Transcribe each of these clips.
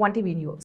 1TV News.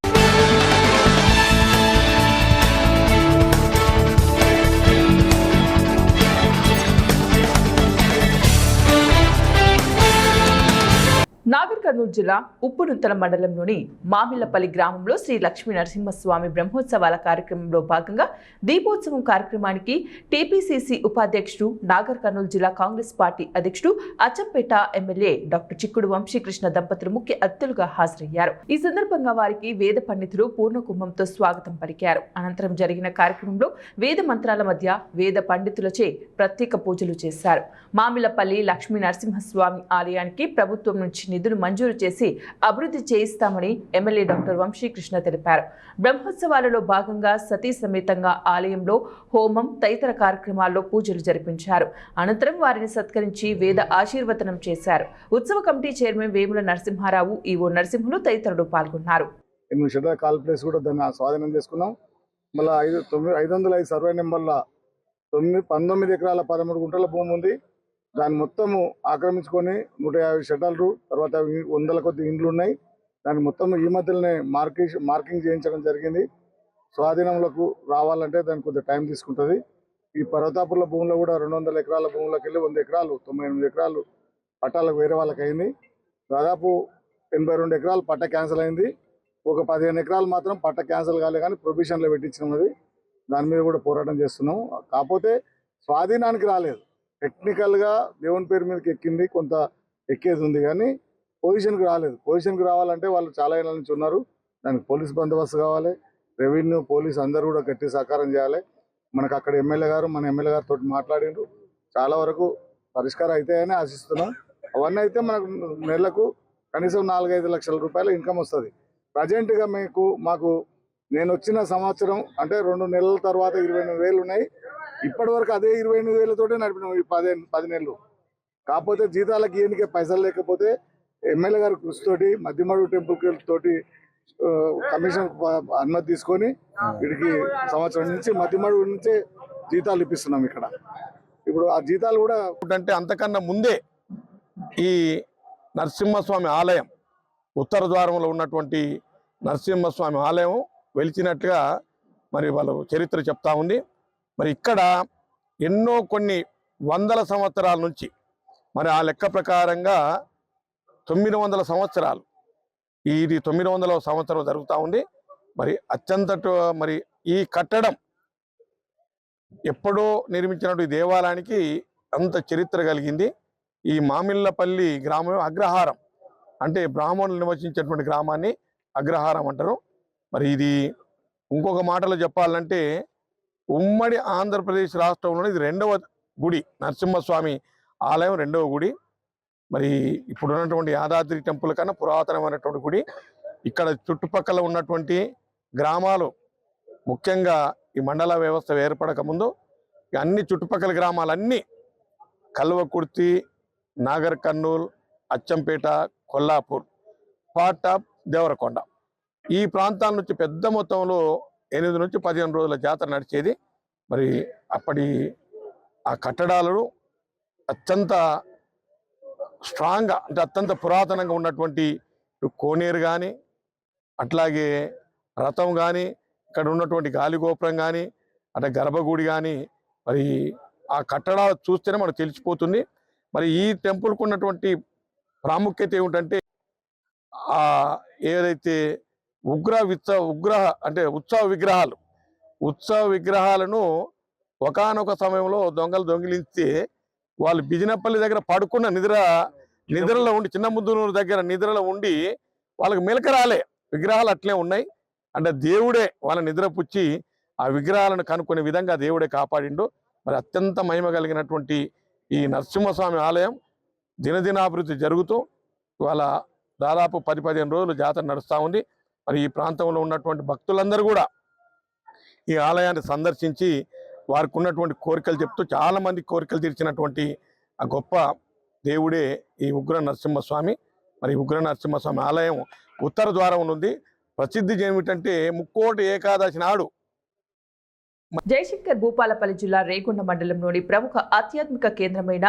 Nagar Kurnool జిల్లా ఉప్పునుత్తల మండలంలోని మామిళ్లపల్లి గ్రామంలో శ్రీ లక్ష్మీ నరసింహస్వామి బ్రహ్మోత్సవాల కార్యక్రమంలో భాగంగా దీపోత్సవం కార్యక్రమానికి టీపీసీసీ ఉపాధ్యక్షుడు నాగర్ కర్నూలు జిల్లా కాంగ్రెస్ పార్టీ అధ్యక్షుడు అచ్చంపేట ఎమ్మెల్యే డాక్టర్ చిక్కుడు వంశీకృష్ణ దంపతులు ముఖ్య అతిథులుగా హాజరయ్యారు. ఈ సందర్భంగా వారికి వేద పండితులు పూర్ణకుంభంతో స్వాగతం పలికారు. అనంతరం జరిగిన కార్యక్రమంలో వేద మంత్రాల మధ్య వేద పండితులచే ప్రత్యేక పూజలు చేశారు. మామిళ్లపల్లి లక్ష్మీ నరసింహస్వామి ఆలయానికి ప్రభుత్వం నుంచి నిధులు మంజూరు చేసి అభివృద్ధి చేయిస్తామని ఎమ్మెల్యే డాక్టర్ వంశీకృష్ణ తెలిపారు. బ్రహ్మోత్సవాలలో భాగంగా సతీ సమేతంగా ఆలయంలో హోమం తదితర కార్యక్రమాల్లో పూజలు జరిపించారు. అనంతరం వారిని సత్కరించి వేద ఆశీర్వచనం చేశారు. ఉత్సవ committee chairman Vemula Narasimha Rao, EO Narasimhulu తదితరులు పాల్గొన్నారు. 8 షెడ్యూల్ కాల్ ప్లేస్ కూడా దాన్ని స్వాధీనం చేసుకున్నాం. మళ్ళీ 505 సర్వే నెంబర్ల 19 ఎకరాల 13 గుంటల భూమి ఉంది. దాన్ని మొత్తము ఆక్రమించుకొని 150 షెడ్యూల్లు, తర్వాత 100 కొద్ది ఇండ్లు ఉన్నాయి. దాన్ని మొత్తం ఈ మధ్యలోనే మార్కింగ్ చేయించడం జరిగింది. స్వాధీనంలోకి రావాలంటే దానికి కొద్దిగా టైం తీసుకుంటుంది. ఈ పర్వతాపుల భూమిలో కూడా 200 ఎకరాల భూములకు వెళ్ళి 100 ఎకరాలు 98 ఎకరాలు పట్టాలకు వేరే వాళ్ళకి అయింది. దాదాపు 82 ఎకరాలు పట్ట క్యాన్సిల్ అయింది. ఒక 15 ఎకరాలు మాత్రం పట్ట క్యాన్సిల్ కాలే కానీ ప్రొవిజన్లో పెట్టించినది. దాని మీద కూడా పోరాటం చేస్తున్నాం. కాకపోతే స్వాధీనానికి రాలేదు. టెక్నికల్గా దేవుని పేరు మీదకి ఎక్కింది, కొంత ఎక్కేది ఉంది కానీ పొజిషన్కి రాలేదు. పొజిషన్కి రావాలంటే వాళ్ళు చాలా ఏళ్ళ నుంచి ఉన్నారు. దానికి పోలీస్ బందోబస్తు కావాలి, రెవెన్యూ పోలీస్ అందరూ కూడా గట్టి సహకారం చేయాలి. మనకు అక్కడ ఎమ్మెల్యే గారు మన ఎమ్మెల్యే గారితో మాట్లాడిండ్రు. చాలా వరకు పరిష్కారం అవుతాయని ఆశిస్తున్నాం. అవన్నీ అయితే మనకు నెలకు కనీసం 4-5 లక్షల రూపాయల ఇన్కమ్ వస్తుంది. ప్రజెంట్గా మాకు నేను వచ్చిన సంవత్సరం అంటే 2 నెలల తర్వాత 28,000 ఉన్నాయి. ఇప్పటి వరకు అదే 28,000తోటే నడిపినాం ఈ 10 నెలలు. కాకపోతే జీతాలకు ఏనికే పైసలు లేకపోతే ఎమ్మెల్యే గారి కృషితోటి మధ్యమడుగు టెంపుల్ తోటి కమిషన్ అనుమతి తీసుకొని వీడికి సంవత్సరం నుంచి మధ్యమడుగు నుంచే జీతాలు ఇప్పిస్తున్నాం. ఇక్కడ ఇప్పుడు ఆ జీతాలు కూడా అంటే అంతకన్నా ముందే ఈ నరసింహస్వామి ఆలయం ఉత్తర ద్వారంలో ఉన్నటువంటి నరసింహస్వామి ఆలయం వెలిచినట్టుగా మరి వాళ్ళు చరిత్ర చెప్తా ఉంది. మరి ఇక్కడ ఎన్నో కొన్ని వందల సంవత్సరాల నుంచి మరి ఆ లెక్క ప్రకారంగా 900 సంవత్సరాలు ఇది 900వ సంవత్సరం జరుగుతూ ఉంది. మరి అత్యంత మరి ఈ కట్టడం ఎప్పుడో నిర్మించినట్టు ఈ దేవాలయానికి అంత చరిత్ర కలిగింది. ఈ మామిళ్లపల్లి గ్రామం అగ్రహారం అంటే బ్రాహ్మణులు నివసించేటువంటి గ్రామాన్ని అగ్రహారం అంటారు. మరి ఇది ఇంకొక మాటలో చెప్పాలంటే ఉమ్మడి ఆంధ్రప్రదేశ్ రాష్ట్రంలోని ఇది 2వ గుడి, నరసింహస్వామి ఆలయం 2వ గుడి. మరి ఇప్పుడు ఉన్నటువంటి యాదాద్రి టెంపుల్ కన్నా పురాతనమైనటువంటి గుడి. ఇక్కడ చుట్టుపక్కల ఉన్నటువంటి గ్రామాలు ముఖ్యంగా ఈ మండల వ్యవస్థ ఏర్పడక ముందు అన్ని చుట్టుపక్కల గ్రామాలన్నీ కల్వకుర్తి, నాగర్ కర్నూల్, అచ్చంపేట, కొల్లాపూర్, పార్ట్ ఆఫ్ దేవరకొండ ఈ ప్రాంతాల నుంచి పెద్ద మొత్తంలో 8 నుంచి 15 రోజుల జాతర నడిచేది. మరి అప్పటి ఆ కట్టడాలను అత్యంత స్ట్రాంగ్గా అంటే అత్యంత పురాతనంగా ఉన్నటువంటి కోనేరు కానీ అట్లాగే రథం కానీ ఇక్కడ ఉన్నటువంటి గాలిగోపురం కానీ అట్లా గర్భగుడి కానీ మరి ఆ కట్టడాలు చూస్తేనే మనకు తెలిసిపోతుంది. మరి ఈ టెంపుల్కు ఉన్నటువంటి ప్రాముఖ్యత ఏమిటంటే ఏదైతే ఉత్సవ విగ్రహాలను ఒకానొక సమయంలో దొంగలు దొంగిలిస్తే వాళ్ళు బిజినపల్లి దగ్గర పడుకున్న నిద్రలో ఉండి చిన్న ముద్దునూరు దగ్గర నిద్రలో ఉండి వాళ్ళకి మెలక రాలే. విగ్రహాలు అట్లే ఉన్నాయి. అంటే దేవుడే వాళ్ళ నిద్రపుచ్చి ఆ విగ్రహాలను కనుక్కునే విధంగా దేవుడే కాపాడిండు. మరి అత్యంత మహిమ కలిగినటువంటి ఈ నరసింహస్వామి ఆలయం దినదినాభివృద్ధి జరుగుతూ ఇవాళ దాదాపు 10-15 రోజులు జాతర నడుస్తూ ఉంది. మరి ఈ ప్రాంతంలో ఉన్నటువంటి భక్తులందరూ కూడా ఈ ఆలయాన్ని సందర్శించి వారికి ఉన్నటువంటి కోరికలు చెప్తూ చాలామంది కోరికలు తీర్చినటువంటి ఆ గొప్ప దేవుడే ఈ ఉగ్ర నరసింహస్వామి. మరి ఉగ్ర నరసింహస్వామి ఆలయం ఉత్తర ద్వారం ఉంది. ప్రసిద్ధి ఏమిటంటే ముక్కోటి ఏకాదశి నాడు జయశంకర్ భూపాలపల్లి జిల్లా రేగొండ మండలంలోని ప్రముఖ ఆధ్యాత్మిక కేంద్రమైన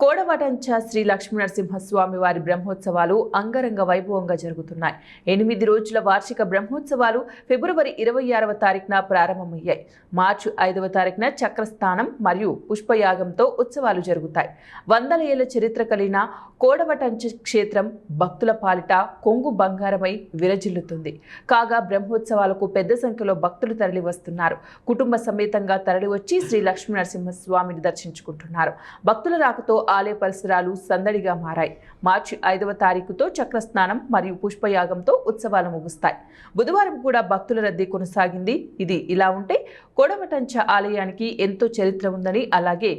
కోడవటంచ శ్రీ లక్ష్మీనరసింహస్వామి వారి బ్రహ్మోత్సవాలు అంగరంగ వైభవంగా జరుగుతున్నాయి. 8 రోజుల వార్షిక బ్రహ్మోత్సవాలు ఫిబ్రవరి 26వ తారీఖున ప్రారంభమయ్యాయి. మార్చి 5వ తారీఖున చక్రస్నానం మరియు పుష్పయాగంతో ఉత్సవాలు జరుగుతాయి. 100 ఏళ్ల చరిత్ర కలిగిన కోడవటంచ క్షేత్రం భక్తుల పాలిట కొంగు బంగారమై విరజిల్లుతుంది. కాగా బ్రహ్మోత్సవాలకు పెద్ద సంఖ్యలో భక్తులు తరలి వస్తున్నారు. కుటుంబ సమేతంగా తరలివచ్చి శ్రీ లక్ష్మీనరసింహస్వామిని దర్శించుకుంటున్నారు. భక్తుల రాకతో ఆలయ పరిసరాలు సందడిగా మారాయి. మార్చి 5వ తారీఖుతో చక్రస్నానం మరియు పుష్పయాగంతో ఉత్సవాలు ముగుస్తాయి. బుధవారం కూడా భక్తుల రద్దీ కొనసాగింది. ఇది ఇలా ఉంటే కోడవటంచ ఆలయానికి ఎంతో చరిత్ర ఉందని, అలాగే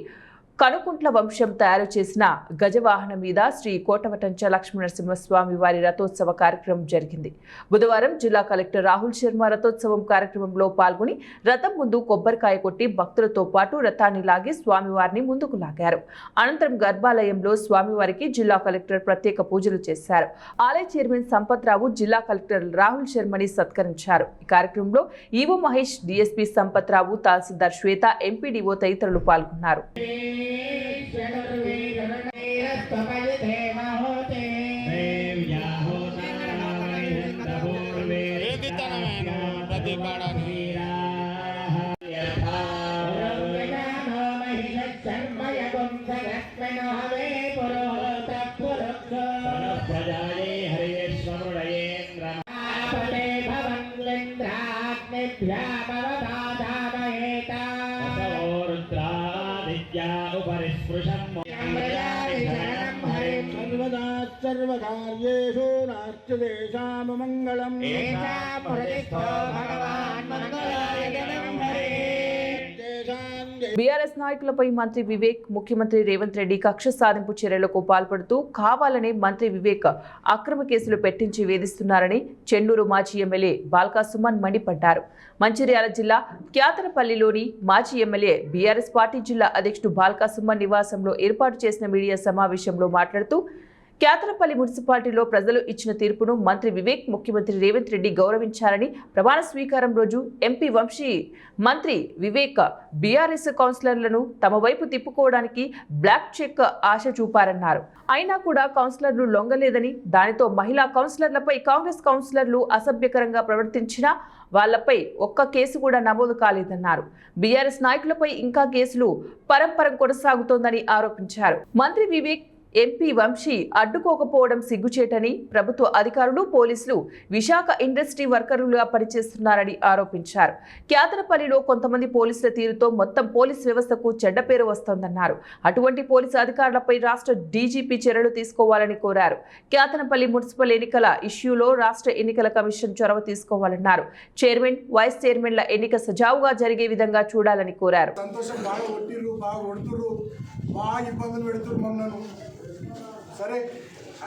కనుకుంట్ల వంశం తయారు చేసిన గజవాహనం మీద శ్రీ కోటవటంచ లక్ష్మీనరసింహస్వామి వారి రథోత్సవ కార్యక్రమం జరిగింది. బుధవారం జిల్లా కలెక్టర్ రాహుల్ శర్మ రథోత్సవం కార్యక్రమంలో పాల్గొని రథం ముందు కొబ్బరికాయ కొట్టి భక్తులతో పాటు రథాన్ని లాగి స్వామివారిని ముందుకు లాగారు. అనంతరం గర్భాలయంలో స్వామివారికి జిల్లా కలెక్టర్ ప్రత్యేక పూజలు చేశారు. ఆలయ చైర్మన్ సంపత్ రావు జిల్లా కలెక్టర్ రాహుల్ శర్మని సత్కరించారు. ఈ కార్యక్రమంలో ఈవో మహేష్, డిఎస్పీ సంపత్ రావు, తహసీల్దార్ శ్వేత, ఎంపీడీఓ తదితరులు పాల్గొన్నారు. सर्वकार्येषु नास्त्यदेशाम मंगलम् బీఆర్ఎస్ నాయకులపై మంత్రి వివేక్, ముఖ్యమంత్రి రేవంత్ రెడ్డి కక్ష సాధింపు చర్యలకు పాల్పడుతూ కావాలనే మంత్రి వివేక్ అక్రమ కేసులు పెట్టించి వేధిస్తున్నారని చెన్నూరు మాజీ ఎమ్మెల్యే బాల్కా సుమన్ మండిపడ్డారు. మంచిర్యాల జిల్లా క్యాతరపల్లిలోని మాజీ ఎమ్మెల్యే బీఆర్ఎస్ పార్టీ జిల్లా అధ్యక్షుడు బాల్కా సుమన్ నివాసంలో ఏర్పాటు చేసిన మీడియా సమావేశంలో మాట్లాడుతూ క్యాతరపల్లి మున్సిపాలిటీలో ప్రజలు ఇచ్చిన తీర్పును మంత్రి వివేక్, ముఖ్యమంత్రి రేవంత్ రెడ్డి గౌరవించారని, ప్రమాణ స్వీకారం రోజు ఎంపీ వంశీ మంత్రి వివేక్ బీఆర్ఎస్ కౌన్సిలర్లను తమ వైపు తిప్పుకోవడానికి బ్లాక్ చెక్ ఆశ చూపారన్నారు. అయినా కూడా కౌన్సిలర్లు లొంగలేదని, దానితో మహిళా కౌన్సిలర్లపై కాంగ్రెస్ కౌన్సిలర్లు అసభ్యకరంగా ప్రవర్తించినా వాళ్లపై ఒక్క కేసు కూడా నమోదు కాలేదన్నారు. బీఆర్ఎస్ నాయకులపై ఇంకా కేసులు పరంపరం కొనసాగుతోందని ఆరోపించారు. మంత్రి వివేక్, ఎంపీ వంశీ అడ్డుకోకపోవడం సిగ్గుచేటని, ప్రభుత్వ అధికారులు, పోలీసులు విశాఖ ఇండస్ట్రీ వర్కర్లుగా పనిచేస్తున్నారని ఆరోపించారు. క్యాతరపల్లిలో కొంతమంది పోలీసుల తీరుతో మొత్తం పోలీస్ వ్యవస్థకు చెడ్డ పేరు వస్తోందన్నారు. అటువంటి పోలీసు అధికారులపై రాష్ట్ర డీజీపీ చర్యలు తీసుకోవాలని కోరారు. క్యాతనపల్లి మున్సిపల్ ఎన్నికల ఇష్యూలో రాష్ట్ర ఎన్నికల కమిషన్ చొరవ తీసుకోవాలన్నారు. చైర్మన్, వైస్ చైర్మన్ల ఎన్నిక సజావుగా జరిగే విధంగా చూడాలని కోరారు. సరే,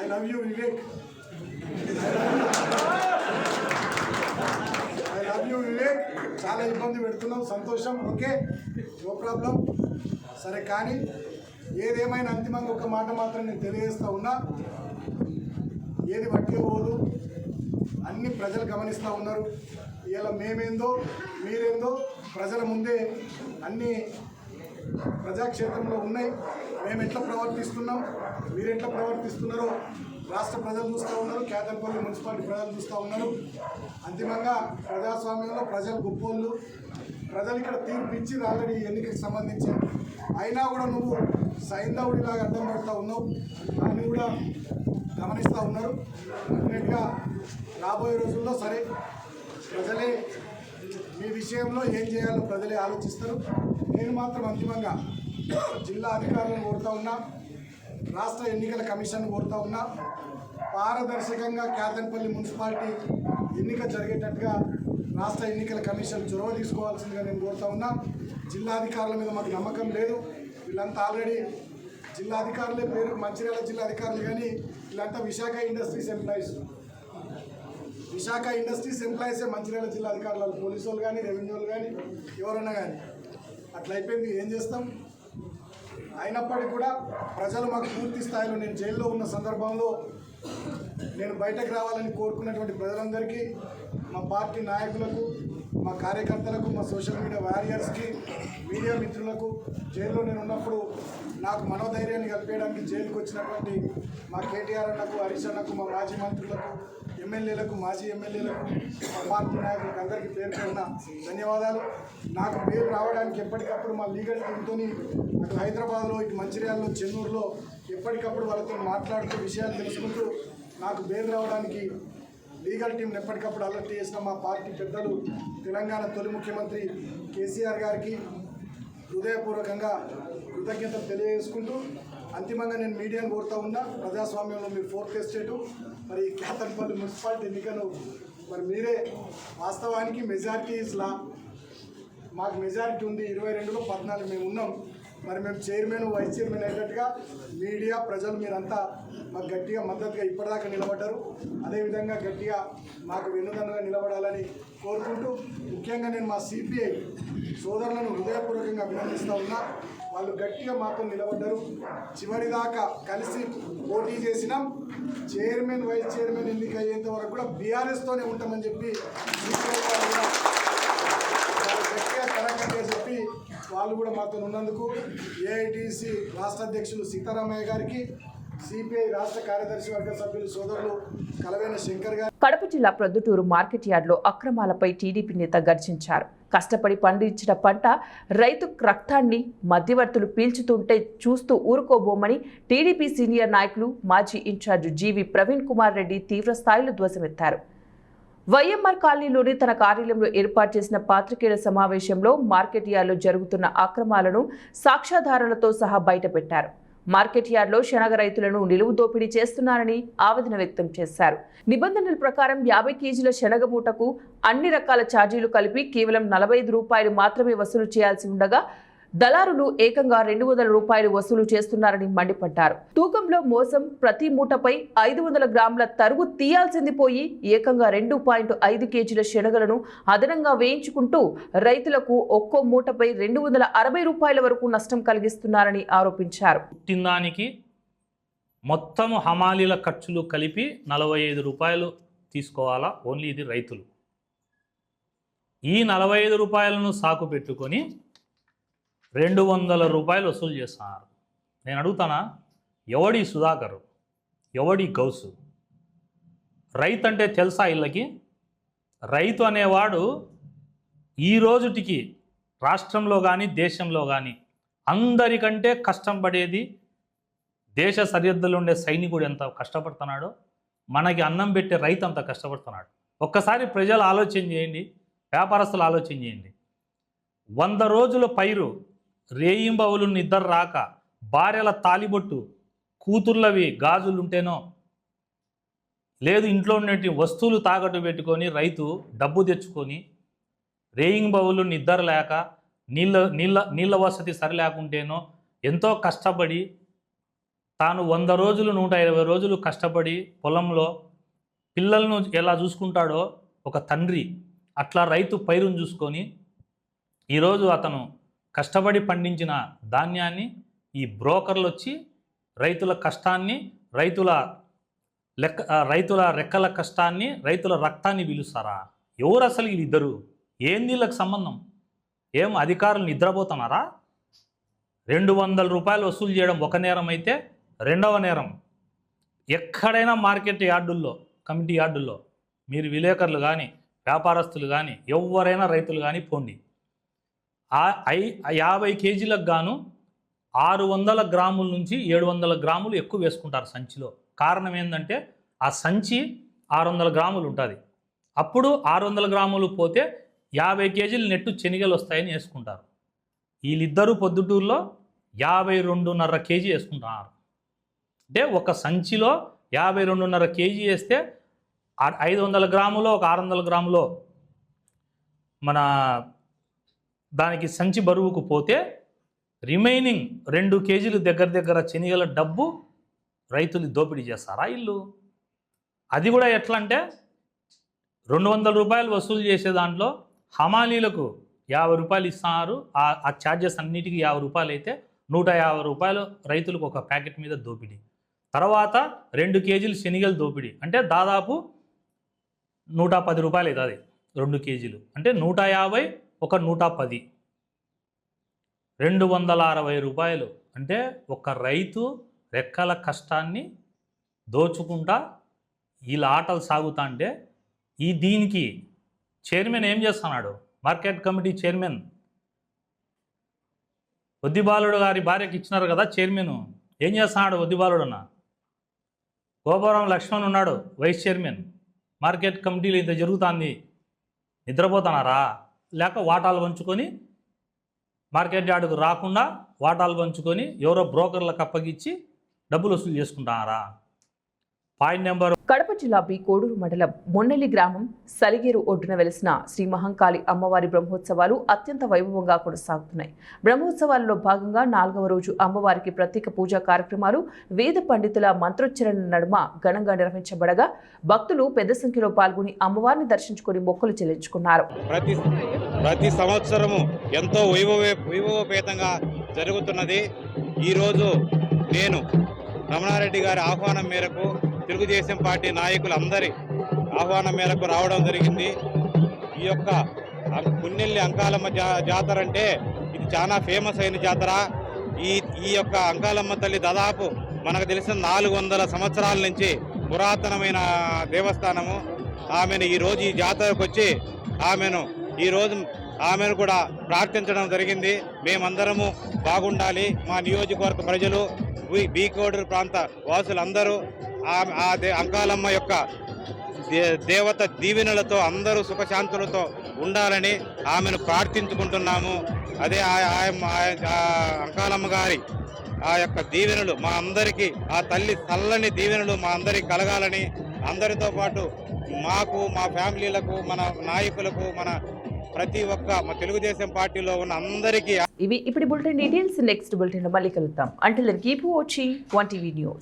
I love you Vivek, I love you Vivek. చాలా ఇబ్బంది పెడుతున్నావు, సంతోషం, ఓకే, నో ప్రాబ్లం. సరే, కానీ ఏదేమైనా అంతిమంగా ఒక మాట మాత్రం నేను తెలియజేస్తా ఉన్నా, ఏది పట్టుకోబోదు, అన్ని ప్రజలు గమనిస్తూ ఉన్నారు. ఇలా మేమేందో మీరేందో ప్రజల ముందే అన్నీ ప్రజాక్షేత్రంలో ఉన్నాయి. మేము ఎట్లా ప్రవర్తిస్తున్నాం, మీరు ఎట్లా ప్రవర్తిస్తున్నారో రాష్ట్ర ప్రజలు చూస్తూ ఉన్నారు, క్యాతనపల్లి మున్సిపాలిటీ ప్రజలు చూస్తూ ఉన్నారు. అంతిమంగా ప్రజాస్వామ్యంలో ప్రజలు గొప్పోళ్ళు, ప్రజలు ఇక్కడ తీర్పు ఇచ్చి ఆల్రెడీ ఎన్నికకి సంబంధించి. అయినా కూడా నువ్వు సైంధవుడిలాగా అడ్డం పడుతూ ఉన్నావు, దాన్ని కూడా గమనిస్తూ ఉన్నారు. డెఫినెట్గా రాబోయే రోజుల్లో సరే ప్రజలే మీ విషయంలో ఏం చేయాలో ప్రజలే ఆలోచిస్తారు. నేను మాత్రం అంతిమంగా జిల్లా అధికారులను కోరుతా ఉన్నా, రాష్ట్ర ఎన్నికల కమిషన్ కోరుతా ఉన్నా, పారదర్శకంగా క్యాతనపల్లి మున్సిపాలిటీ ఎన్నిక జరిగేటట్టుగా రాష్ట్ర ఎన్నికల కమిషన్ చొరవ తీసుకోవాల్సిందిగా నేను కోరుతా ఉన్నా. జిల్లాధికారుల మీద మాకు నమ్మకం లేదు. వీళ్ళంతా ఆల్రెడీ జిల్లాధికారులే పేరు మంచిర్యాల జిల్లా అధికారులు, కానీ వీళ్ళంతా Visakha industries employees. Visakha industries ఎంప్లాయీసే మంచిర్యాల జిల్లా అధికారులు, పోలీసు వాళ్ళు కానీ, రెవెన్యూ వాళ్ళు కానీ, ఎవరన్నా కానీ. అట్లా అయిపోయింది, ఏం చేస్తాం. అయినప్పటికీ కూడా ప్రజలు మాకు పూర్తి స్థాయిలో, నేను జైల్లో ఉన్న సందర్భంలో నేను బయటకు రావాలని కోరుకున్నటువంటి ప్రజలందరికీ, మా పార్టీ నాయకులకు, మా కార్యకర్తలకు, మా సోషల్ మీడియా వారియర్స్కి, మీడియా మిత్రులకు, జైల్లో నేను ఉన్నప్పుడు నాకు మనోధైర్యాన్ని కలిపేయడానికి జైలుకు వచ్చినటువంటి మా కేటీఆర్ అన్నకు, హరీష్ అన్నకు, మా మాజీ మంత్రులకు, ఎమ్మెల్యేలకు, మాజీ ఎమ్మెల్యేలకు, మా పార్టీ నాయకులకు అందరికీ పేరు పేరున ధన్యవాదాలు. నాకు పేరు రావడానికి ఎప్పటికప్పుడు మా లీగల్ టీంతో అటు హైదరాబాద్లో, ఇటు మంచిర్యాలలో, చెన్నూరులో ఎప్పటికప్పుడు వాళ్ళతో మాట్లాడుతూ విషయాలు తెలుసుకుంటూ నాకు పేరు రావడానికి లీగల్ టీంని ఎప్పటికప్పుడు అలర్ట్ చేసిన మా పార్టీ పెద్దలు, తెలంగాణ తొలి ముఖ్యమంత్రి కేసీఆర్ గారికి హృదయపూర్వకంగా కృతజ్ఞతలు తెలియజేసుకుంటూ అంతిమంగా నేను మీడియాను కోరుతా ఉన్నా, ప్రజాస్వామ్యంలో మీరు 4th ఎస్టేటు, మరి కేతన్పల్లి మున్సిపాలిటీ ఎన్నికను మరి మీరే, వాస్తవానికి మెజారిటీ ఇస్ లా, మాకు మెజారిటీ ఉంది, 22లో 14 మేము ఉన్నాం. మరి మేము చైర్మన్, వైస్ చైర్మన్ అయ్యేటట్టుగా మీడియా, ప్రజలు మీరంతా మాకు గట్టిగా మద్దతుగా ఇప్పటిదాకా నిలబడ్డారు. అదేవిధంగా గట్టిగా మాకు వెన్నుదన్నుగా నిలబడాలని కోరుకుంటూ, ముఖ్యంగా నేను మా సిపిఐ సోదరులను హృదయపూర్వకంగా అభినందిస్తూ ఉన్నా. వాళ్ళు గట్టిగా మాతో నిలబడ్డారు. చివరిదాకా కలిసి పోటీ చేసినాం. చైర్మన్, వైస్ చైర్మన్ ఎన్నిక అయ్యేంత వరకు కూడా బీఆర్ఎస్తోనే ఉంటామని చెప్పి గట్టిగా కరకట్టిగా చెప్పి వాళ్ళు కూడా మాతో ఉన్నందుకు ఏఐటీసీ రాష్ట్ర అధ్యక్షులు సీతారామయ్య గారికి, సిపిఐ రాష్ట్ర కార్యదర్శి వర్గ సభ్యులు సోదరులు కలవేన శంకర్ గారు. కడప జిల్లా ప్రొద్దుటూరు మార్కెట్ యార్డ్లో అక్రమాలపై టీడీపీ నేత గర్జించారు. కష్టపడి పండించిన పంట రైతు రక్తాన్ని మధ్యవర్తులు పీల్చుతుంటే చూస్తూ ఊరుకోబోమని టీడీపీ సీనియర్ నాయకులు, మాజీ ఇన్ఛార్జ్ జీవి ప్రవీణ్ కుమార్ రెడ్డి తీవ్ర స్థాయిలో ధ్వజమెత్తారు. వైఎంఆర్ కాలనీలోని తన కార్యాలయంలో ఏర్పాటు చేసిన పాత్రికేయుల సమావేశంలో మార్కెట్ యార్డ్లో జరుగుతున్న అక్రమాలను సాక్ష్యాధారాలతో సహా బయటపెట్టారు. మార్కెట్ యార్డ్లో శనగ రైతులను నిలువు దోపిడీ చేస్తున్నారని ఆవేదన వ్యక్తం చేశారు. నిబంధనల ప్రకారం 50 కేజీల శనగ మూటకు అన్ని రకాల ఛార్జీలు కలిపి కేవలం 45 రూపాయలు మాత్రమే వసూలు చేయాల్సి ఉండగా దళారులు ఏకంగా 200 రూపాయలు వసూలు చేస్తున్నారని మండిపడ్డారు. తూకంలో మోసం, ప్రతి మూటపై 500 గ్రాముల తరుగు తీయాల్సింది పోయి ఏకంగా 2.5 కేజీల శనగలను అదనంగా వేయించుకుంటూ రైతులకు ఒక్కో మూటపై 260 రూపాయల వరకు నష్టం కలిగిస్తున్నారని ఆరోపించారు. పుట్టిందానికి మొత్తం హమాలీల ఖర్చులు కలిపి 45 రూపాయలు తీసుకోవాలా, ఓన్లీ ఇది రైతులు. ఈ 45 రూపాయలను సాకు పెట్టుకొని 200 రూపాయలు వసూలు చేస్తున్నారు. నేను అడుగుతానా, ఎవడి సుధాకర్, ఎవడి గౌసు? రైతు అంటే తెలుసా వీళ్ళకి? రైతు అనేవాడు ఈ రోజుటికి రాష్ట్రంలో కానీ దేశంలో కానీ అందరికంటే కష్టం పడేది, దేశ సరిహద్దులో ఉండే సైనికుడు ఎంత కష్టపడుతున్నాడో మనకి అన్నం పెట్టే రైతు అంత కష్టపడుతున్నాడు. ఒక్కసారి ప్రజలు ఆలోచన చేయండి, వ్యాపారస్తులు ఆలోచన చేయండి. 100 రోజుల పైరు, రేయింబవులు నిద్ర రాక, భార్యల తాలిబొట్టు, కూతుర్లవి గాజులుంటేనో లేదు ఇంట్లో ఉన్నటువంటి వస్తువులు తాకట్టు పెట్టుకొని రైతు డబ్బు తెచ్చుకొని, రేయింబవులు నిద్ర లేక, నీళ్ళ వసతి సరి లేకుంటేనో ఎంతో కష్టపడి తాను 100 రోజులు 120 రోజులు కష్టపడి పొలంలో పిల్లలను ఎలా చూసుకుంటాడో ఒక తండ్రి, అట్లా రైతు పైరును చూసుకొని ఈరోజు అతను కష్టపడి పండించిన ధాన్యాన్ని ఈ బ్రోకర్లు వచ్చి రైతుల కష్టాన్ని, రైతుల రెక్కల కష్టాన్ని, రైతుల రక్తాన్ని పిలుస్తారా? ఎవరు అసలు వీళ్ళిద్దరు? ఏం వీళ్ళకి సంబంధం? ఏం అధికారులు నిద్రపోతున్నారా? 200 రూపాయలు వసూలు చేయడం ఒక నేరం అయితే, రెండవ నేరం ఎక్కడైనా మార్కెట్ యార్డుల్లో, కమిటీ యార్డుల్లో మీరు విలేకరులు కానీ, వ్యాపారస్తులు కానీ, ఎవరైనా రైతులు కానీ పోండి, 50 కేజీలకు గాను 600 గ్రాముల నుంచి 700 గ్రాములు ఎక్కువ వేసుకుంటారు సంచిలో. కారణం ఏంటంటే ఆ సంచి 600 గ్రాములు ఉంటుంది. అప్పుడు 600 గ్రాములు పోతే 50 కేజీలు నెట్టు శనగలు వస్తాయని వేసుకుంటారు. వీళ్ళిద్దరూ పొద్దుటూరులో 52.5 కేజీ వేసుకుంటున్నారు. అంటే ఒక సంచిలో 52.5 కేజీ వేస్తే 500 గ్రాములో ఒక 600 గ్రాములో మన దానికి సంచి బరువుకు పోతే రిమైనింగ్ 2 కేజీలు దగ్గర శనగల డబ్బు రైతులు దోపిడీ చేస్తారా ఇల్లు? అది కూడా ఎట్లా అంటే 200 రూపాయలు వసూలు చేసే దాంట్లో హమాలీలకు 50 రూపాయలు ఇస్తున్నారు. ఆ ఛార్జెస్ అన్నిటికీ 50 రూపాయలు అయితే 150 రూపాయలు రైతులకు ఒక ప్యాకెట్ మీద దోపిడీ. తర్వాత 2 కేజీలు శనగలు దోపిడీ అంటే దాదాపు 110 రూపాయలు అవుతుంది. 2 కేజీలు అంటే 150 ఒక 110 260 రూపాయలు. అంటే ఒక రైతు రెక్కల కష్టాన్ని దోచుకుంటా వీళ్ళ ఆటలు సాగుతా అంటే దీనికి చైర్మన్ ఏం చేస్తున్నాడు? మార్కెట్ కమిటీ చైర్మన్ వద్దిబాలుడు గారి భార్యకి ఇచ్చినారు కదా చైర్మన్. ఏం చేస్తున్నాడు వద్దిబాలుడు అన్న? గోపురం లక్ష్మణ్ ఉన్నాడు వైస్ చైర్మన్. మార్కెట్ కమిటీలో ఇంత జరుగుతుంది, నిద్రపోతున్నారా? లేక వాటాలు పంచుకొని మార్కెట్ యార్డుకు రాకుండా వాటాలు పంచుకొని ఎవరో బ్రోకర్లకు అప్పగించి డబ్బులు వసూలు చేసుకుంటున్నారా? Point number. కడప జిల్లా బి కోడూరు మండలం మొన్నెల్లి గ్రామం సలిగేరు ఒడ్డున వెలిసిన శ్రీ మహంకాళి అమ్మవారి బ్రహ్మోత్సవాలు అత్యంత వైభవంగా కొనసాగుతున్నాయి. బ్రహ్మోత్సవాలలో భాగంగా 4వ రోజు అమ్మవారికి ప్రత్యేక పూజా కార్యక్రమాలు వేద పండితుల మంత్రోచ్చరణ నడుమ ఘనంగా నిర్వహించబడగా భక్తులు పెద్ద సంఖ్యలో పాల్గొని అమ్మవారిని దర్శించుకుని మొక్కులు చెల్లించుకున్నారు. ప్రతి సంవత్సరము ఎంతో వైభవపేతంగా జరుగుతున్నది. ఈరోజు నేను రమణారెడ్డి గారి ఆహ్వానం మేరకు, తెలుగుదేశం పార్టీ నాయకులందరి ఆహ్వానం మేరకు రావడం జరిగింది. ఈ యొక్క పున్నెల్లి అంకాలమ్మ జాతర అంటే ఇది చాలా ఫేమస్ అయిన జాతర. ఈ యొక్క అంకాలమ్మ తల్లి దాదాపు మనకు తెలిసిన 400 సంవత్సరాల నుంచి పురాతనమైన దేవస్థానము. ఆమెను ఈరోజు ఈ జాతరకు వచ్చి ఆమెను కూడా ప్రార్థించడం జరిగింది. మేమందరము బాగుండాలి, మా నియోజకవర్గ ప్రజలు, బీ కోడూరు ప్రాంత వాసులందరూ అంకాలమ్మ యొక్క దేవత దీవెనలతో అందరూ సుఖశాంతులతో ఉండాలని ఆమెను ప్రార్థించుకుంటున్నాము. అదే అంకాలమ్మ గారి ఆ యొక్క దీవెనలు మా అందరికీ, ఆ తల్లి చల్లని దీవెనలు మా అందరికీ కలగాలని, అందరితో పాటు మాకు, మా ఫ్యామిలీలకు, మన నాయకులకు, మన ప్రతి ఒక్క మా తెలుగుదేశం పార్టీలో ఉన్న అందరికీ. ఇవి ఇప్పుడు బులెటిన్ డీటెయిల్స్. నెక్స్ట్ బులెటిన్ లో మళ్ళీ కలుద్దాం. Until then keep watching 1TV news.